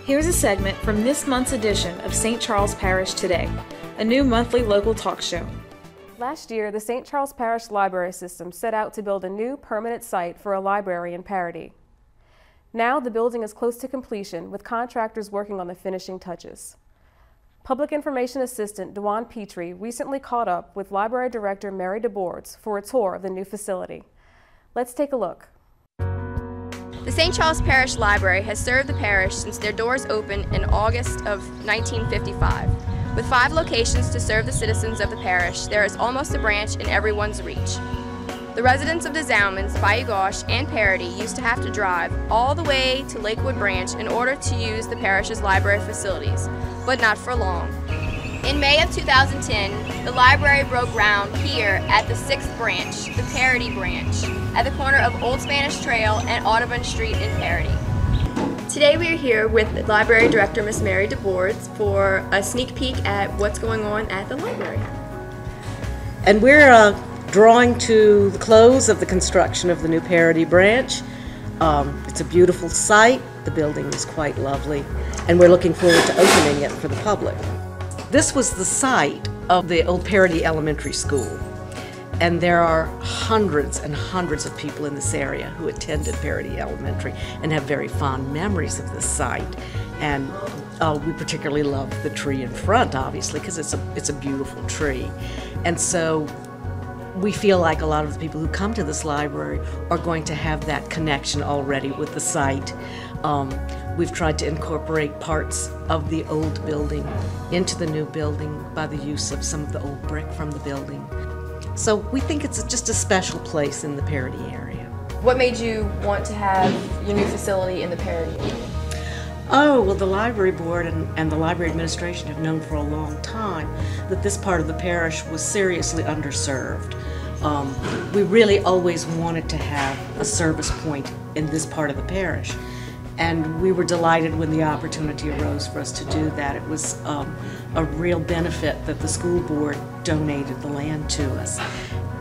Here's a segment from this month's edition of St. Charles Parish Today, a new monthly local talk show. Last year, the St. Charles Parish Library System set out to build a new permanent site for a library in Paradis. Now the building is close to completion, with contractors working on the finishing touches. Public Information Assistant Dewan Petrie recently caught up with Library Director Mary DeBoards for a tour of the new facility. Let's take a look. The St. Charles Parish Library has served the parish since their doors opened in August of 1955. With 5 locations to serve the citizens of the parish, there is almost a branch in everyone's reach. The residents of the Zalmans, Bayou Gauche, and Paradis used to have to drive all the way to Lakewood Branch in order to use the parish's library facilities, but not for long. In May of 2010, the library broke ground here at the 6th branch, the Paradis branch, at the corner of Old Spanish Trail and Audubon Street in Paradis. Today we are here with Library Director Miss Mary DeBoards for a sneak peek at what's going on at the library. And we're drawing to the close of the construction of the new Paradis branch. It's a beautiful site, the building is quite lovely, and we're looking forward to opening it for the public. This was the site of the old Paradis Elementary School, and there are hundreds and hundreds of people in this area who attended Paradis Elementary and have very fond memories of this site. And we particularly love the tree in front, obviously, because it's a beautiful tree. And so we feel like a lot of the people who come to this library are going to have that connection already with the site. We've tried to incorporate parts of the old building into the new building by the use of some of the old brick from the building. So we think it's just a special place in the Paradis area. What made you want to have your new facility in the Paradis area? Oh, well, the library board and the library administration have known for a long time that this part of the parish was seriously underserved. We really always wanted to have a service point in this part of the parish, and we were delighted when the opportunity arose for us to do that. It was a real benefit that the school board donated the land to us,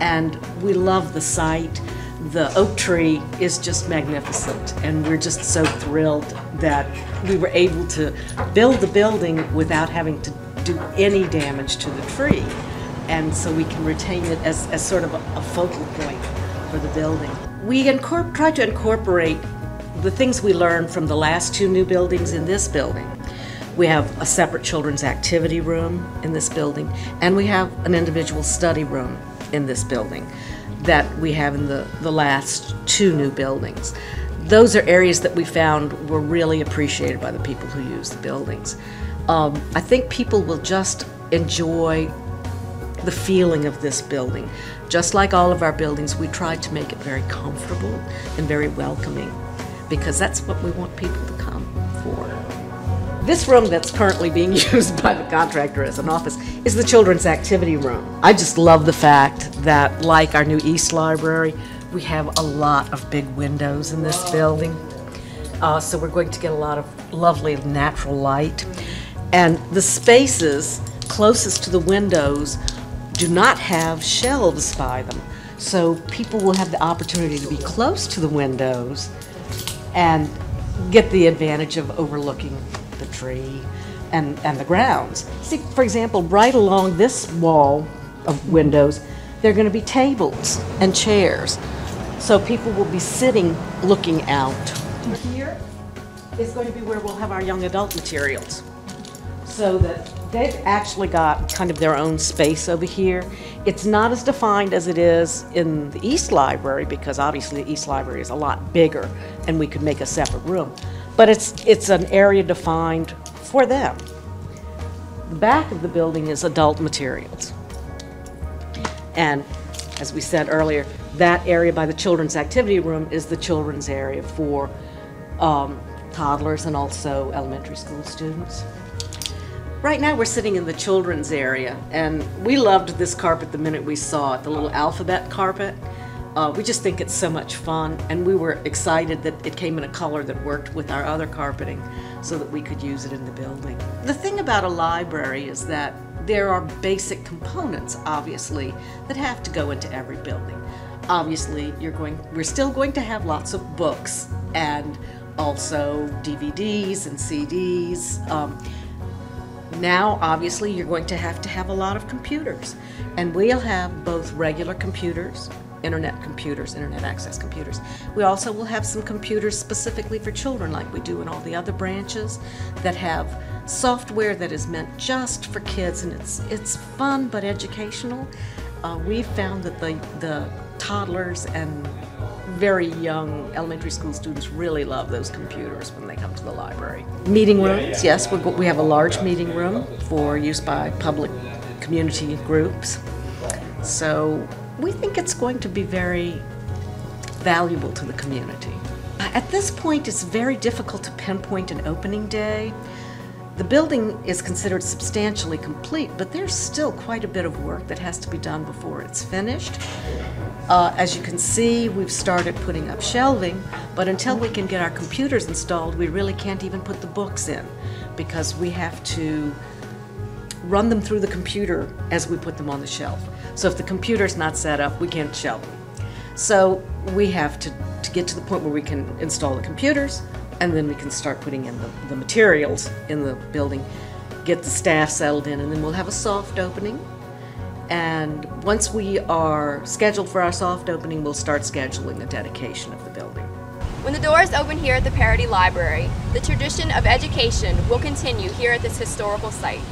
and we love the site. The oak tree is just magnificent, and we're just so thrilled that we were able to build the building without having to do any damage to the tree, and so we can retain it as sort of a focal point for the building. We tried to incorporate the things we learned from the last 2 new buildings in this building. We have a separate children's activity room in this building, and we have an individual study room in this building that we have in the last 2 new buildings. Those are areas that we found were really appreciated by the people who use the buildings. I think people will just enjoy the feeling of this building. Just like all of our buildings, we tried to make it very comfortable and very welcoming, because that's what we want people to come for. This room that's currently being used by the contractor as an office is the children's activity room. I just love the fact that, like our new East Library, we have a lot of big windows in this building. So we're going to get a lot of lovely natural light. And the spaces closest to the windows do not have shelves by them. So people will have the opportunity to be close to the windows and get the advantage of overlooking the tree and the grounds. See, for example, right along this wall of windows, there are going to be tables and chairs. So people will be sitting looking out. Here is going to be where we'll have our young adult materials, so that they've actually got kind of their own space over here. It's not as defined as it is in the East Library, because obviously the East Library is a lot bigger and we could make a separate room. But it's an area defined for them. The back of the building is adult materials. And as we said earlier, that area by the children's activity room is the children's area for toddlers and also elementary school students. Right now we're sitting in the children's area, and we loved this carpet the minute we saw it, the little alphabet carpet. We just think it's so much fun, and we were excited that it came in a color that worked with our other carpeting so that we could use it in the building. The thing about a library is that there are basic components, obviously, that have to go into every building. Obviously, we're still going to have lots of books and also DVDs and CDs. Now, obviously, you're going to have a lot of computers, and we'll have both regular computers, internet access computers. We also will have some computers specifically for children, like we do in all the other branches, that have software that is meant just for kids, and it's fun but educational. We've found that the toddlers and very young elementary school students really love those computers when they come to the library. Meeting rooms, yes, we have a large meeting room for use by public community groups. So we think it's going to be very valuable to the community. At this point, it's very difficult to pinpoint an opening day. The building is considered substantially complete, but there's still quite a bit of work that has to be done before it's finished. As you can see, we've started putting up shelving, but until we can get our computers installed, we really can't even put the books in, because we have to run them through the computer as we put them on the shelf. So if the computer's not set up, we can't shelve them. So we have to get to the point where we can install the computers, and then we can start putting in the materials in the building, get the staff settled in, and then we'll have a soft opening. And once we are scheduled for our soft opening, we'll start scheduling the dedication of the building. When the doors open here at the Paradis Library, the tradition of education will continue here at this historical site.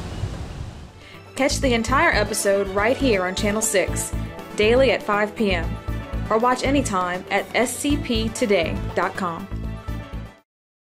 Catch the entire episode right here on Channel 6, daily at 5 p.m., or watch anytime at scptoday.com.